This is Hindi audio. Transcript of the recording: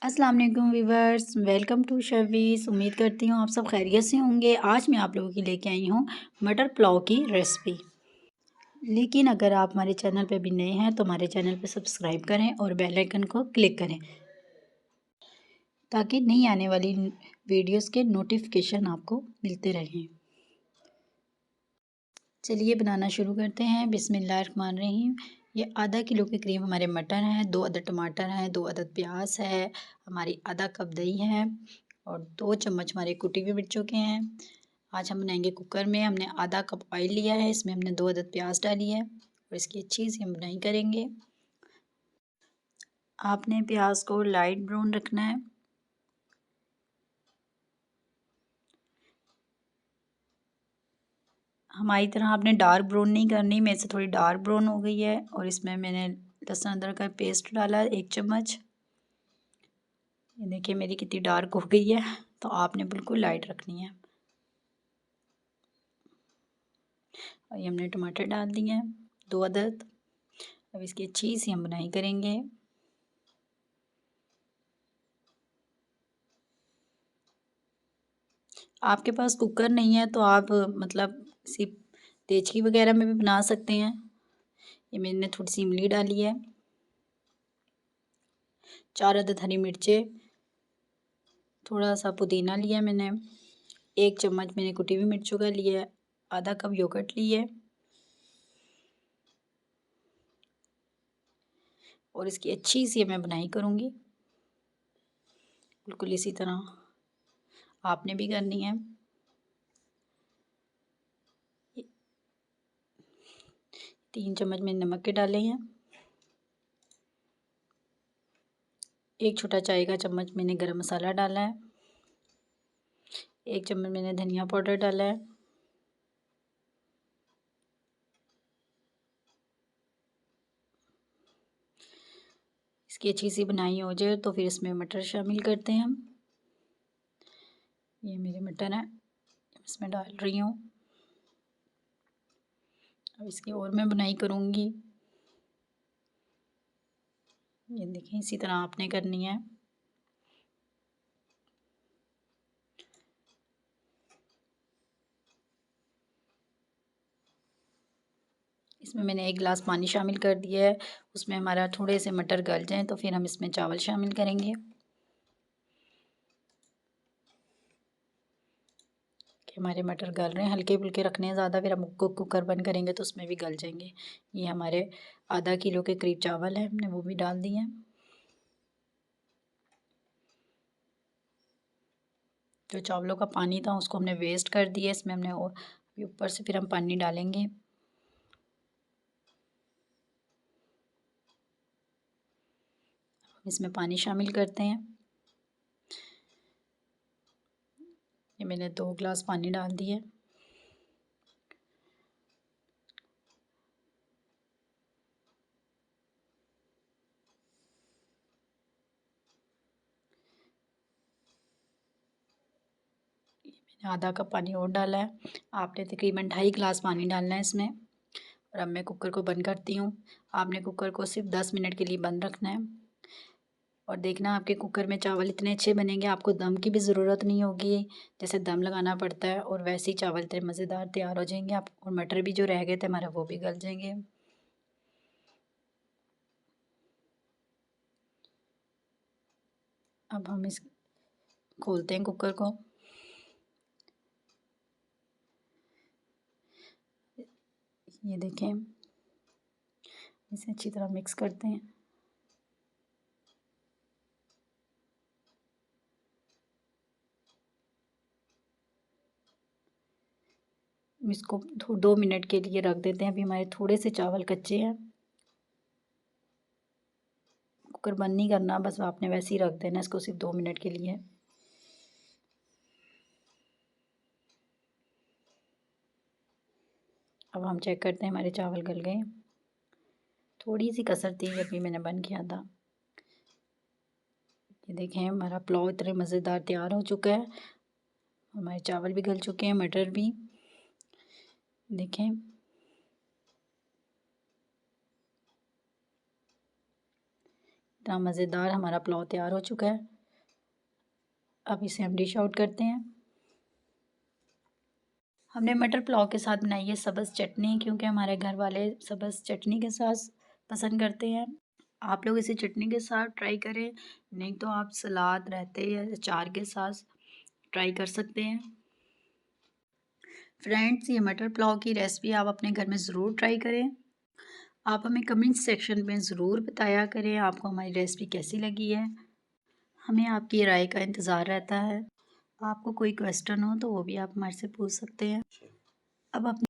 अस्सलाम वालेकुम वीवर्स, वेलकम टू शर्वीस। उम्मीद करती हूँ आप सब खैरियत से होंगे। आज मैं आप लोगों की लेके आई हूँ मटर पुलाव की रेसिपी। लेकिन अगर आप हमारे चैनल पे भी नए हैं तो हमारे चैनल पे सब्सक्राइब करें और बेल आइकन को क्लिक करें ताकि नई आने वाली वीडियोस के नोटिफिकेशन आपको मिलते रहें। चलिए बनाना शुरू करते हैं। बिस्मिल्लाहिर्रहमानिर्रहीम। ये आधा किलो के करीब हमारे मटर हैं, 2 अदद टमाटर हैं, 2 अदद प्याज है, हमारी आधा कप दही है और 2 चम्मच हमारे कुटी हुई मिर्चों के हैं। आज हम बनाएंगे कुकर में। हमने आधा कप ऑयल लिया है, इसमें हमने 2 अदद प्याज डाली है और इसकी अच्छी सी हम बुनाई करेंगे। आपने प्याज को लाइट ब्राउन रखना है। हमारी तरह आपने डार्क ब्राउन नहीं करनी। मेरे से थोड़ी डार्क ब्राउन हो गई है और इसमें मैंने लहसुन अदरक का पेस्ट डाला 1 चम्मच। ये देखिए मेरी कितनी डार्क हो गई है, तो आपने बिल्कुल लाइट रखनी है। और ये हमने टमाटर डाल दिए हैं 2 अदद। अब इसकी अच्छी सी हम बुनाई करेंगे। आपके पास कुकर नहीं है तो आप मतलब किसी देचकी वगैरह में भी बना सकते हैं। ये मैंने थोड़ी सी इमली डाली है, 4 अदद हरी मिर्चें, थोड़ा सा पुदीना लिया मैंने, 1 चम्मच मैंने कुटी हुई मिर्चों का लिया है, आधा कप योगर्ट लिया है और इसकी अच्छी सी मैं बुनाई करूँगी। बिल्कुल इसी तरह आपने भी करनी है। 3 चम्मच मैंने नमक के डाले हैं, 1 छोटा चाय का चम्मच मैंने गरम मसाला डाला है, 1 चम्मच मैंने धनिया पाउडर डाला है, इसकी अच्छी सी बुनाई हो जाए तो फिर इसमें मटर शामिल करते हैं हम। ये मेरे मटर हैं, इसमें डाल रही हूँ। अब इसकी और मैं बुनाई करूँगी। ये देखिए इसी तरह आपने करनी है। इसमें मैंने 1 गिलास पानी शामिल कर दिया है। उसमें हमारा थोड़े से मटर गल जाएँ तो फिर हम इसमें चावल शामिल करेंगे। कि हमारे मटर गल रहे हैं, हल्के फुल्के रखने हैं ज़्यादा, फिर हम कुकर बंद करेंगे तो उसमें भी गल जाएंगे। ये हमारे आधा किलो के करीब चावल है, हमने वो भी डाल दिए हैं। जो चावलों का पानी था उसको हमने वेस्ट कर दिया। इसमें हमने और ऊपर से फिर हम पानी डालेंगे। इसमें पानी शामिल करते हैं। ये मैंने 2 गिलास पानी डाल दिए। मैंने आधा कप पानी और डाला है। आपने तकरीबन 2.5 गिलास पानी डालना है इसमें। और अब मैं कुकर को बंद करती हूँ। आपने कुकर को सिर्फ 10 मिनट के लिए बंद रखना है और देखना आपके कुकर में चावल इतने अच्छे बनेंगे, आपको दम की भी ज़रूरत नहीं होगी। जैसे दम लगाना पड़ता है, और वैसे ही चावल इतने मज़ेदार तैयार हो जाएंगे आप। और मटर भी जो रह गए थे हमारे वो भी गल जाएंगे। अब हम इस खोलते हैं कुकर को। ये देखें, इसे अच्छी तरह मिक्स करते हैं। इसको 2 मिनट के लिए रख देते हैं। अभी हमारे थोड़े से चावल कच्चे हैं। कुकर बंद नहीं करना, बस आपने वैसे ही रख देना इसको सिर्फ 2 मिनट के लिए। अब हम चेक करते हैं हमारे चावल गल गए। थोड़ी सी कसर थी, अभी मैंने बंद किया था। ये देखें हमारा पुलाव इतने मज़ेदार तैयार हो चुका है। हमारे चावल भी गल चुके हैं, मटर भी। देखें इतना मज़ेदार हमारा पुलाव तैयार हो चुका है। अब इसे हम डिश आउट करते हैं। हमने मटर पुलाव के साथ बनाई है सब्ज़ चटनी, क्योंकि हमारे घर वाले सब्ज़ चटनी के साथ पसंद करते हैं। आप लोग इसे चटनी के साथ ट्राई करें, नहीं तो आप सलाद, रायते या अचार के साथ ट्राई कर सकते हैं। फ्रेंड्स, ये मटर पुलाव की रेसिपी आप अपने घर में ज़रूर ट्राई करें। आप हमें कमेंट सेक्शन में ज़रूर बताया करें आपको हमारी रेसिपी कैसी लगी है। हमें आपकी राय का इंतज़ार रहता है। आपको कोई क्वेश्चन हो तो वो भी आप हमारे से पूछ सकते हैं। अब अपने